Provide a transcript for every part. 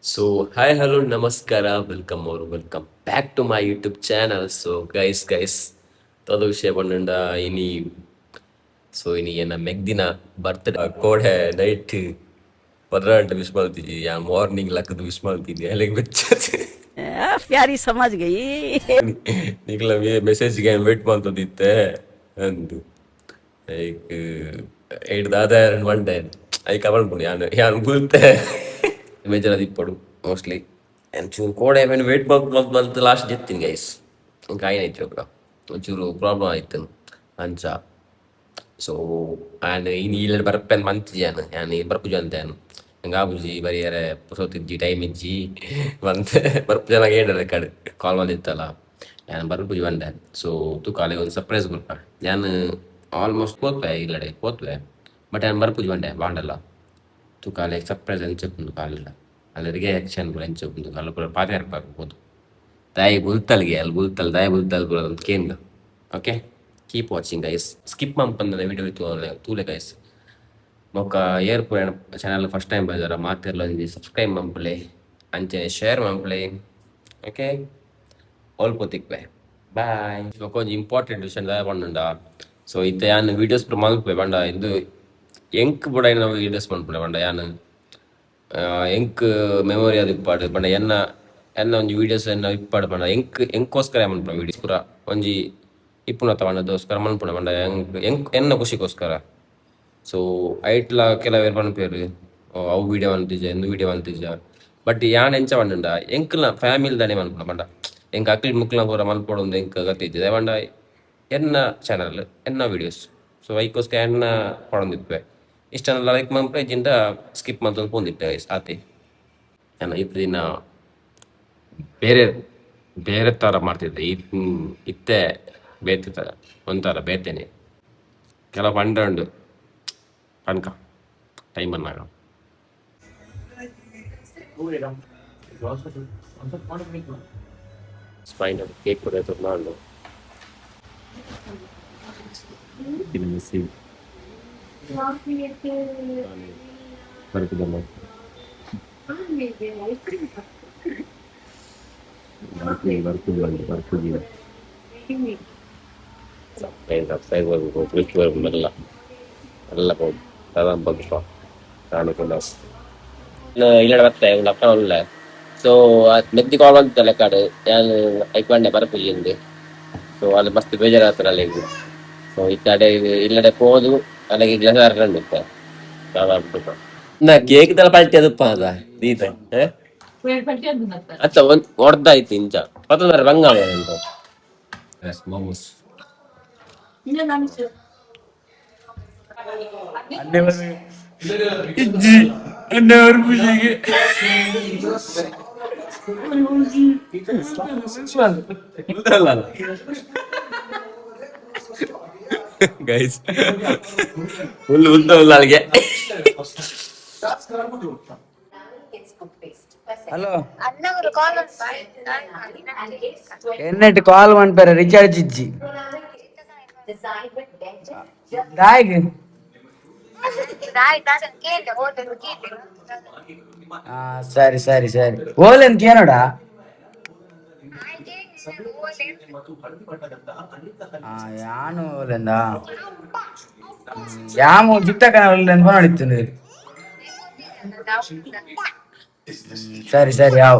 So, hi, hello, namaskara, welcome back to my YouTube channel. So, guys, todo ವಿಷಯ ಬಂಡ ಇನಿ ಇನಿ ಏನ ಮೆಗ್ದಿನ ಬರ್ತ್ಡೇ ಕೋಡೆ ನೈಟ್ ಪರ್ರಾಂಟ ವಿಶ್ ಮಾಡ್ತೀವಿ ಯಾ ಮಾರ್ನಿಂಗ್ ಲಕ್ಕದ ವಿಶ್ ಮಾಡ್ತೀನಿ ಅಲ್ಲಿಗೆ ಬೆಚ್ಚ प्यारी समझ गई। ನಿಕ್ಲ ಮೆಸೇಜ್ಗೆ ವೇಟ್ ಮಾಡ್ತದಿತ್ತೆ ಅಂದು ಲೈಕ್ ಏಡ್ದಾದ ಒನ್ ಡೇ ಐ ಕವರ್ ಪುಣಿ ಯಾನು ಗುಲ್ತೆ ಬೇಜಾರದು ಇಪ್ಪಡು ಮೋಸ್ಟ್ಲಿ ಒಂಚೂರು ಕೋಡೆ ಏನು ವೇಟ್ ಬಂತು ಲಾಸ್ಟ್ ಜೆತ್ತೀನಿ ಗೈಸ್ ఇంకా ఆయన ఇచ్చోక ಒಂಚೂರು ಪ್ರಾಬ್ಲಮ್ ಆಯ್ತು ಅಂಚ ಸೊ ಆ್ಯಂಡ್ ಇನ್ನು ಇಲ್ಲ ಬರ್ಪೇನು ಮಂತಿಜಾನು ನಾನು ಬರ್ಪುಜು ಅಂತೇನು ಹಂಗೆ ಆಪುಜಿ ಬರೀಯಾರೆ ಸೋತಿಜ್ಜಿ ಟೈಮ್ ಇಜ್ಜಿ ಬಂತೆ ಬರ್ಪು ಜನ ಹೇಳಿದ್ರೆ ಕಡೆ ಕಾಲ್ ಬಂದಿತ್ತಲ್ಲ ನಾನು ಬರ್ಪುಜಿ ಬಂದೆ ಸೊ ತೂಕಾಲೆ ಒಂದು ಸರ್ಪ್ರೈಸ್ ಕೊಡ್ಪ ನಾನು ಆಲ್ಮೋಸ್ಟ್ పోతువే ఇల్లడే పోతువే బట్ ఆయన మరపుజి వండే బాగుండಲ್ಲ ತೂಕಾಲೆ ಸರ್ಪ್ರೈಸ್ ಎಂಚಪ್ಪುಂದು ಕಾಲಿಲ್ಲ ಅಲ್ಲಿ ರಿಯಾಕ್ಷನ್ ಕೂಡ ಎಂಚಪ್ಪುಂದು ಕಾಲು ಕೂಡ ಪಾತೆ ಇರ್ಬೇಕು దాయి బుల్తల్ಗೆ ಅಲ್ಲಿ ಬುಲ್ತಲ್ ದಾಯಿ ಬುಲ್ತಲ್ ಬರೋದು ಕೇಂದ್ರ ಓಕೆ ಕೀಪ್ ವಾಚಿಂಗ್ ಗೈಸ್ ಸ್ಕಿಪ್ ಮಾಡ್ಪಂದ ವಿಡಿಯೋ ತೂಲೆ ಗೈಸ್ ಮೊಕ್ಕ ಏರ್ಪೋರ್ಟ್ ಚಾನಲ್ ಫಸ್ಟ್ ಟೈಮ್ ಬಂದಾರ ಮಾತಿರ್ಲ ಸಬ್ಸ್ಕ್ರೈಬ್ ಮಂಪ್ಲೆ ಅಂಚೆ ಶೇರ್ ಮಂಪ್ಲೆ ಓಕೆ ಓಲ್ಪೋತಿಕ್ವೆ ಬಾಯ್ ಕೊಂಚ ಇಂಪಾರ್ಟೆಂಟ್ ವಿಷಯ ದಾಯ ಪಂಡ ಸೊ ಇತ್ತೆ ಯಾನ್ ವೀಡಿಯೋಸ್ ಮಲ್ಪೆ ಪಂಡ ಇದು ಎಂಕ್ ಬುಡ ನಾವು ವೀಡಿಯೋಸ್ ಮಲ್ಪೆ ಪಂಡ ಯಾನ್ ಎಂಕ್ ಮೆಮೊರಿ ಅದು ಇಪ್ಪಾಡು ಪಂಡ ಎನ್ನ ಒಂಜಿ ವೀಡಿಯೋಸ್ ಎನ್ನ ಇಪ್ಪಾಡು ಪಂಡ ಎಂಕೋಸ್ಕರ ಮನ್ಪುನ ವೀಡಿಯೋಸ್ ಪೂರ ಒಂಜಿ ಇಪ್ಪುನತ ಪಂಡದೋಸ್ಕರ ಮನ್ಪುನ ಪಂಡ ಎನ್ನ ಖುಷಿಗೋಸ್ಕರ ಸೊ ಐಟ್ಲ ಕೆಲವೇರು ಪನ್ಪೇರು ಅವು ವೀಡಿಯೋ ಅಂತಿಜ ಎಂದು ವೀಡಿಯೋ ಅಂತಿಜ ಬಟ್ ಯಾನ್ ಎಂಚ ಪಂಡ ಎಂಕ್ಲ ಫ್ಯಾಮಿಲಿ ದಾನೆ ಮನ್ಪುನ ಪಂಡ ಎಂಕ್ ಅಕ್ಲಿಡ್ ಮುಕ್ಲ ಪೂರ ಮಲ್ಪೊಡು ಎಂಕ್ ಗತಿ ಇಜ್ಜದೆ ಪಂಡ ಎನ್ನ ಚಾನಲ್ ಎನ್ನ ವೀಡಿಯೋಸ್ ಸೊ ಐಕೋಸ್ಕರ ಎನ್ನ ಪಡೊಂದಿಪ್ಪೆ ಇಷ್ಟನ್ನೆಲ್ಲ ಲೈಕ್ ಮನ್ಪೆ ಇಜ್ಜಿಂದ ಸ್ಕಿಪ್ ಮಾಡ್ಕೊಂಡು ಪೋಂದಿಟ್ಟೆ ಆತಿ ಇತ್ತು ದಿನ ಬೇರೆ ಬೇರೆ ಥರ ಮಾಡ್ತಿದ್ದೆ ಇತ್ತೆ ಬೇತೆ ಥರ ಒಂಥರ ಬೇತೇನೆ ಕೆಲವು ಪಂಡ ಉಂಡು ಪನ್ಕ ಟೈಮ್ ಅನ್ನಾಗ ಸ್ಪೈನ್ ಕೇಕ್ ಕೂಡ ನಾನು ಮಿಸ್ಸಿ ಬರ್ತದಲ್ಲ ಬರ್ತದೆ ಸಬ್ಸ್ಕ್ರೈಬ್ ಆಗಬೇಕು ಕ್ಲಿಕ್ ಬರಲ್ಲ ಎಲ್ಲ ಹೋಗಿ ಅದಾನ ಬಂದು ಕಾಣಿಕೊಂಡ ಇಲ್ಲ ಬರ್ತೆ ಒಂದು ಅಕ್ಕ ಒಳ್ಳೆ ಸೊ ಮೆದ್ದಿ ಕಾಲ್ ಬಂತ ಲೆಕ್ಕಾಡು ನಾನು ಐಕೊಂಡೆ ಬರಪುಜಿಂದು ಸೊ ಅಲ್ಲಿ ಮಸ್ತ್ ಬೇಜಾರಾಗ್ತಾರೆ ಅಲ್ಲಿಗೆ ಸೊ ಈ ಕಡೆ ಇಲ್ಲಡೆ ಹೋದು ಅಲ್ಲಿಗೆ ಗ್ಲಾಸ್ ಹರ್ಕೊಂಡಿತ್ತೆ ನಾ ಕೇಕ್ ತರ ಪಲ್ಟಿ ಅದಪ್ಪ ಅದ ದೀತ ಅಚ್ಚ ಒಂದ್ ಹೊಡ್ದಾಯ್ತು ಇಂಚ ಪತ್ತೊಂದರ ರಂಗಾವ ಅಂತ ಮೋಮೋಸ್ ಇಜ್ಜಿ ಅನ್ನವರ ಪೂಜೆಗೆ ಗೈಸ್ ಫುಲ್ ಉದ್ದಲ್ಲ ಅಲ್ಲಿಗೆ హలో ఎన్నటి కాల్ పంపారు రీఛార్జ్ ఇచ్చి దాయికి సరే సరే సరే ఓలేను కేనడా ಯಾನು ಓಲೆಂದ ಯಾಮು ಜಿತ್ತಕ ಓಲೆಂದು ಫೋನ್ ಅಡಿತೀನಿ ಸರಿ ಸರಿ ಯಾವ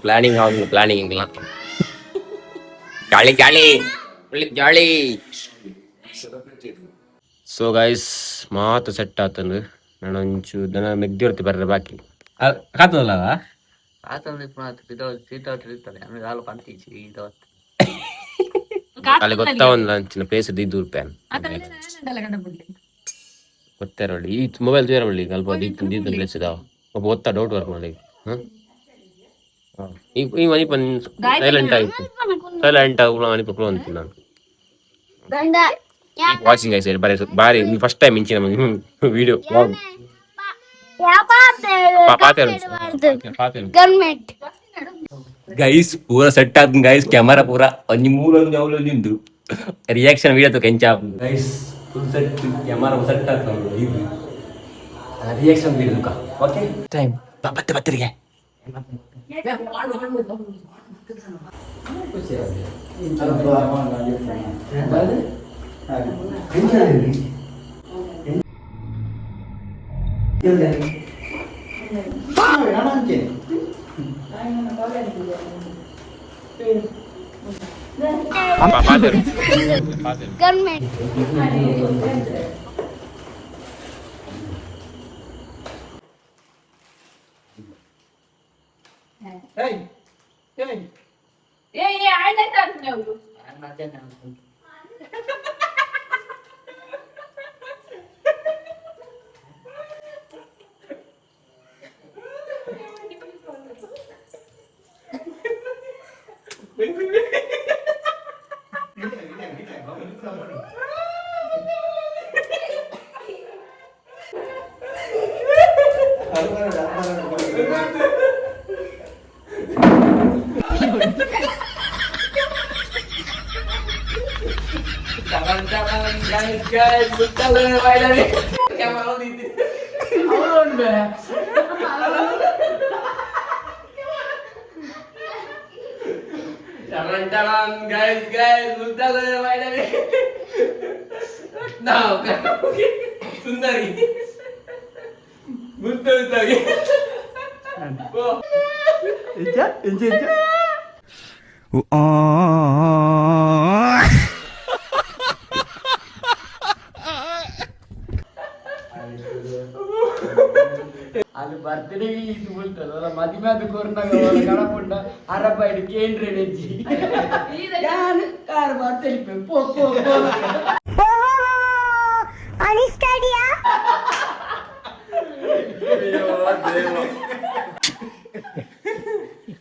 ಪ್ಲಾನಿಂಗ್ ಆಗುದು ಪ್ಲಾನಿಂಗ್ ಇಲ್ಲ ಗಾಳಿ ಗಾಳಿ ಜಾಳಿ ಸೊ ಗೈಸ್ ಮಾತು ಸೆಟ್ ಆತಂದು ನಾನು ಒಂಚು ದನ ಮೆಗ್ದಿರ್ತಿ ಬರ್ರೆ ಬಾಕಿ ಕಾತದಲ್ಲ ಅಲ್ಲಿ ಗೊತ್ತಾ ಒಂದು ಅಂಚಿನ ಪ್ಲೇಸ್ ಇದ್ದು ರೂಪಾಯಿ ಗೊತ್ತೇ ನೋಡಿ ಈ ಮೊಬೈಲ್ ತೂರ ಬಳ್ಳಿ ಸ್ವಲ್ಪ ದೀದ ಪ್ಲೇಸ್ ಇದಾವ ಒಬ್ಬ ಗೊತ್ತಾ ಡೌಟ್ ವರ್ಕ್ ಮಾಡಿ ಈ ಮನಿ ಸೈಲೆಂಟ್ ಆಯ್ತು ಸೈಲೆಂಟ್ ಆಗಿ ಮನಿ ಪಕ್ಕಳು ಅಂತೀನಿ ನಾನು ವಾಚಿಂಗ್ ಐ ಸೈಡ್ ಬಾರಿ ಫಸ್ಟ್ ಟೈಮ್ ಇಂಚಿನ ವಿಡಿಯೋ ಗೈಸ್ ಪೂರ ಸೆಟ್ ಆದ್ ಗೈಸ್ ಕ್ಯಾಮರಾ ಪೂರ ಒಂಜಿ ಮೂಲೊಂದು ಅವಲೊಂದು ನಿಂದು ರಿಯಾಕ್ಷನ್ ವಿಡಿಯೋ ತು ಕೆಂಚ guys full set camera set ಆದ್ ನಮ್ದು ಇದು ರಿಯಾಕ್ಷನ್ ವಿಡಿಯೋ ತುಕ ಓಕೆ ಟೈಮ್ ಬತ್ತೆ ಬತ್ತರಿಗೆ Government. I don't know. Jangan-jangan guys, betul dari kamera ini. ಅವನು ಬೇ Jangan-jangan guys, betul dari. Nah, kan Sundari. Betul tadi. ಅದು ಬರ್ತ್ಡೇ ಇದು ಬೀಳ್ತದಲ್ಲ ಮದುವೆ ಅದು ಕೊರ್ನಾಗ ಕಡಪುಂಡ ಅರಪ್ಪ ಇಡು ಕೇಂದ್ರ ನೆಜ್ಜಿ ನಾನು ಕಾರ್ ಬರ್ತೇನೆ ಪೋ ಪೋ ಅನಿಸ್ತಾಡಿಯಾ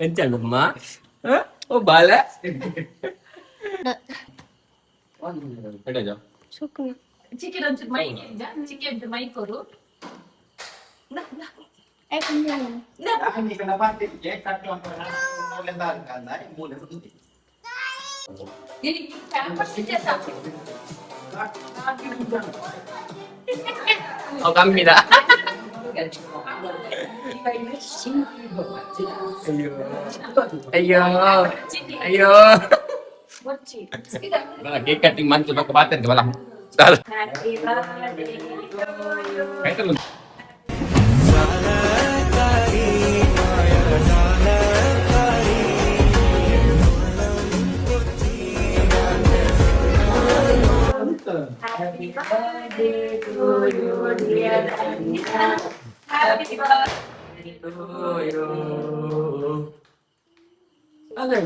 Kencang ma? Oh bala? Ada aja. Syukur. Chicken untuk main ya, chicken untuk main koru. Nah, Kenyang. Jadi sekarang pasti cetak. Oh kami dah. Ayo, ayo. Mochi. Nah, cake cutting mantu ke batin ke balang. Happy birthday to you. Kayak itu. Happy birthday to you, dear Anita. Happy birthday to you. ಅದೇ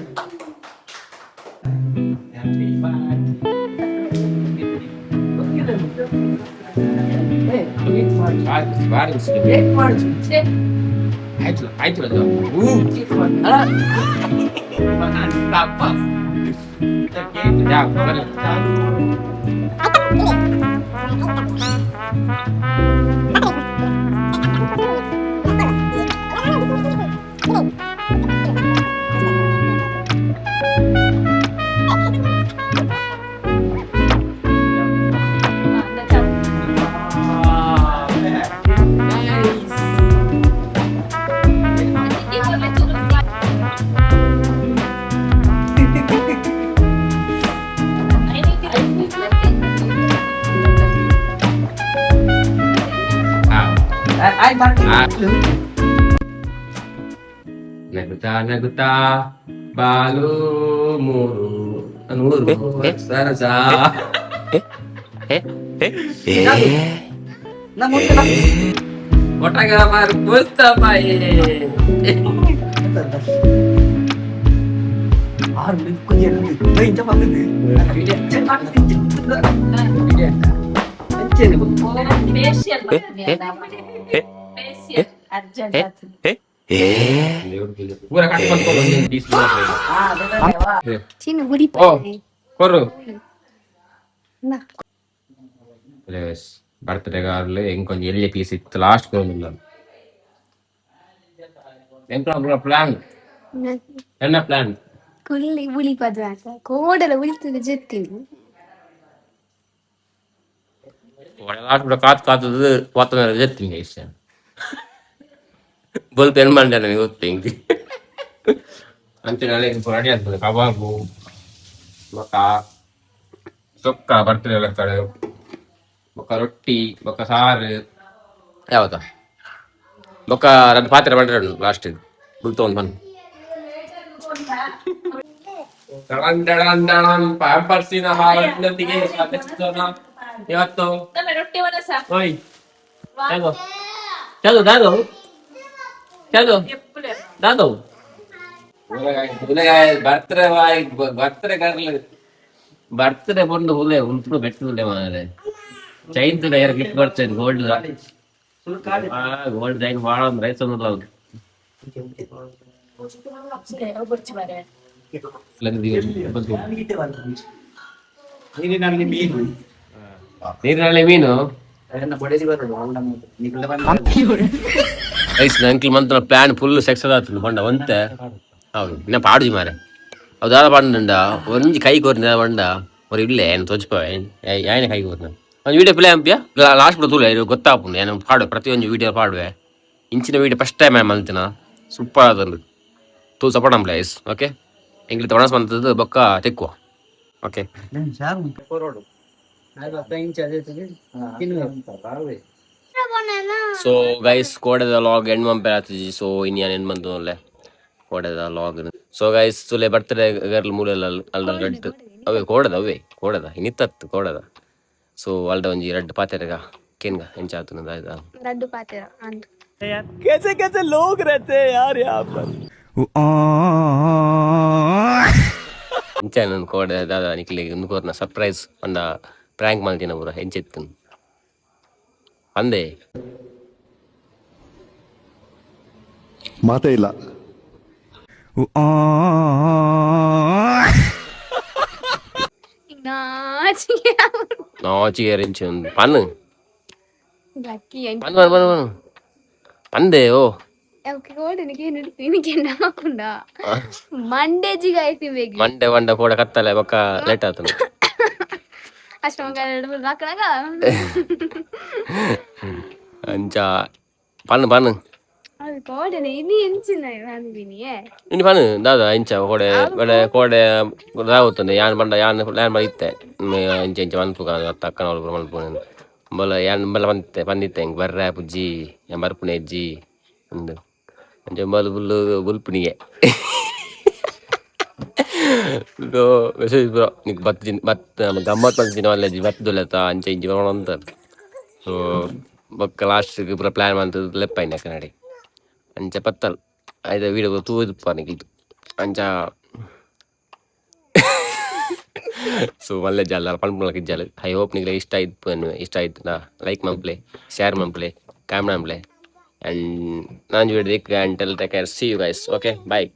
Bagus. Ayo lah. Mantap. Ya, ಆಯ್ತು ನಗುತ್ತಾ ಬಾಲು ಮೂರು ನೂರು ಸರಸ ಒಟ್ಟಾಗ ಮಾರು ಪುಸ್ತಕ Spesial banget ya namanya. Spesial. Arjan satu. Pura kapan kalau di semua. Sini gue Oh, koru. Nah. Please, birthday garle inkonji ಎಲ್ಲಿ piece ಇತ್ತು ಲಾಸ್ಟ್ ಕೊಡೋದಿಲ್ಲ ಎಂತ plan என்ன பிளான் ಕೊಲ್ಲಿ ಉಳಿಪದ ಕೋಡಲ ಉಳಿತದ ಜೊತ್ತೀನಿ ಲಾಸ್ಟ್ ಕಾತು ಕಾತದು ಪತ್ತ ಜೆತ್ತಿಂಗ್ ಇಷ್ಟ ಬೋಲ್ ಪೆನ್ ಮಾಡ್ದೆ ನನಗೆ ಗೊತ್ತಿಂಗ್ ಅಂತೆ ನಾಳೆ ರೆಡಿ ಆಗ್ತದೆ ಕಬಾಬು ಬೊಕ್ಕ ಸೊಕ್ಕ ಬರ್ತದೆ ಎಲ್ಲ ಕಡೆ ಬೊಕ್ಕ ರೊಟ್ಟಿ ಬೊಕ್ಕ ಸಾರು ಯಾವತ್ತ ಬೊಕ್ಕ ಎರಡು ಪಾತ್ರೆ ಬಂದ್ರೆ ಲಾಸ್ಟ್ ಬುಲ್ ತಗೊಂಡು ಬಂದು ಪ್ಯಾಂಪರ್ಸಿನ ಹಾಲೊಂದಿಗೆ ಇವತ್ತು ರೊಟ್ಟಿ ಒಲಸ ಓಯ್ Dadu Dadu Dadu Dadu Dadu birthday birthday ಕರ್ಲ birthday ಬಂದು ಹುಲೆ ಉಂಟು ಬೆಟ್ಟುಲೆ ಮಾರೆ ಚೈನ್ ಯಾರು ಗಿಫ್ಟ್ ಬರ್ತೇನೆ ಗೋಲ್ಡ್ ಗೋಲ್ಡ್ ಚೈನ್ ಭಾಳ ಅಂದ್ರೆ ರೈಸ್ ಅನ್ನೋದು ನೀರಿನಲ್ಲಿ ಮೀನು ಐಸ್ ಅಂಕಲ್ ಮಂತ್ರ ಪ್ಲಾನ್ ಫುಲ್ ಸಕ್ಸಸ್ ಆಯ್ತು ಬಂಡ ಒಂತೆ ಹೌದು ಇನ್ನ ಪಾಡುಜಿ ಮಾರೆ ಹೌದಾದ ಪಾಡುಂಡ ಒಂಜಿ ಕೈ ಕೋರಿನ ಬಂಡ ஒரு ಇಲ್ಲೇ ಏನು ತೋಚ್ಪ ಏನೇ ಕೈ ಕೋರಿನ ಒಂದು ವೀಡಿಯೋ ಪ್ಲೇ ಅಂಪ್ಯ ಲಾಸ್ಟ್ ಬಿಡ ತೂಲೆ ಗೊತ್ತಾಪುಂಡು ಏನು ಪಾಡುವೆ ಪ್ರತಿಯೊಂದು ವೀಡಿಯೋ ಪಾಡುವೆ ಇಂಚಿನ ವೀಡಿಯೋ ಫಸ್ಟ್ ಟೈಮ್ ಮಲ್ತಿನ ಸೂಪರ್ ಆದಲ್ಲಿ ತೂ ಸಪೋರ್ಟ್ ನಮ್ ಪ್ಲೇಸ್ ಓಕೆ ಎಂಗ್ಲಿ ತವಣಸ್ ಬಂತದ್ದು ಬೊಕ್ಕ ತೆಕ್ಕುವ ಓಕೆ ಸೊ ಗೈಸ್ ಕೋಡೆದ ಲಾಗ್ ಎಂಡ್ ಮಂಪೆ ಆತಜಿ ಸೊ ಇನ್ನೇನು ಎಂಡ್ ಬಂತು ಅಲ್ಲೇ ಕೋಡೆದ ಲಾಗ್ ಸೊ ಗೈಸ್ ತುಲೆ ಬರ್ತಡೆ ಗರ್ಲ್ ಮೂಲೆಲ್ಲ ಅಲ್ದ ರೆಡ್ ಅವೇ ಕೋಡದ ಇನ್ನಿತ್ತತ್ತು ಕೋಡದ ಸೊ ಅಲ್ದ ಒಂಜಿ ರೆಡ್ ಪಾತೆರೆಗ ಕೇನ್ಗ ಎಂಚಾತು ನಂದಾಯ್ದ ರಡ್ಡು ಪಾತೆರ ಅಂದು ಇಂಚ ನನ್ನ ಕೋಡೆ ದಾದ ನಿಕ್ಲಿ ಉನ್ಕೋರ್ನ ಸರ್ಪ್ರೈಸ್ ಒಂದ ಪ್ರ್ಯಾಂಕ್ ಮಾಡ್ತೀನಿ ಪೂರ ಹೆಂಚಿತ್ತು ಅಂದೆ ಮಾತೇ ಇಲ್ಲ నాచిగా రించి ఉంది పన్ను లక్కీ పన్ను పన్ను పన్ను పన్ను పందే ఓ ಹಾಕೊಂಡ ಮಂಡೇಜಿಗೆ ಆಯ್ತು ಬೇಗ ಮಂಡೆ ಬಂಡ ಕೂಡ ಕತ್ತಲೆ ಬೊಕ್ಕ ಲೇಟ್ ಆತನು ಅಷ್ಟ ಹಾಕಣಗ ಅಂಚ ಪನ್ನು ಪನ್ನು ಅದು ಕೋಡೆನೆ ಇದು ಎಂಚಿನ ಅಂದಿನಿಯೇ ಇನ್ನು ಪನ್ನು ದಾದ ಇಂಚ ಕೋಡೆ ಕೋಡೆ ಕೋಡೆ ರಾವುತ್ತದೆ ಯಾನ್ ಬಂಡ ಯಾನ್ ಲ್ಯಾನ್ ಮಾಡಿತ್ತೆ ಇಂಚ ಇಂಚ ಮನ್ಪು ಅತ್ತ ಅಕ್ಕನ ಒಳಗೆ ಮನ್ಪು ಬೊಲ ಯಾನ್ ಬಲ್ಲ ಬಂದಿತ್ತೆ ಹಿಂಗೆ ಬರ್ರ ಪುಜ್ಜಿ ಬರ್ಪುಣೆ ಅಜ್ಜಿ ಒಂದು ಅಂಚ ಬಲ್ ಬುಲ್ಲು ಬುಲ್ಪುಣಿಗೆ ಮೆಸೇಜ್ ಬ್ರೋ ನೀನು ಬತ್ತೀನಿ ಗಮ್ಮತ್ ಬಂತೀನಿ ಅಲ್ಲಜ್ಜಿ ಬತ್ತದಲ್ಲತ್ತ ಅಂಚೆ ಇಂಚಿ ಬರೋಣ ಅಂತ ಸೊ ಬೊಕ್ಕ ಲಾಸ್ಟ್ಗೆ ಪೂರ ಪ್ಲ್ಯಾನ್ ಮಾಡ್ತದ್ದು ಲೆಪ್ಪಾಯಿನ ಕನ್ನಡಿ ಅಂಚ ಪತ್ತಲ್ ಆಯ್ತು ವೀಡಿಯೋ ತೂದುಪ್ಪ ನಿಕ್ಲಿದ್ದು ಅಂಚ ಸೊ ಮಲ್ಲೆ ಜಾಲ ಪಣ್ಪುಳಕ್ಕೆ ಇಜ್ಜಾಲ ಐ ಹೋಪ್ ನಿಮಗೆ ಇಷ್ಟ ಆಯ್ತು ನಾ ಲೈಕ್ ಮಂಪ್ಲೆ ಶೇರ್ ಮಂಪ್ಲೆ ಕಾಮೆಂಟ್ ಮಂಪ್ಲೆ ಆ್ಯಂಡ್ ನಾನು video and tell take care see you guys okay bye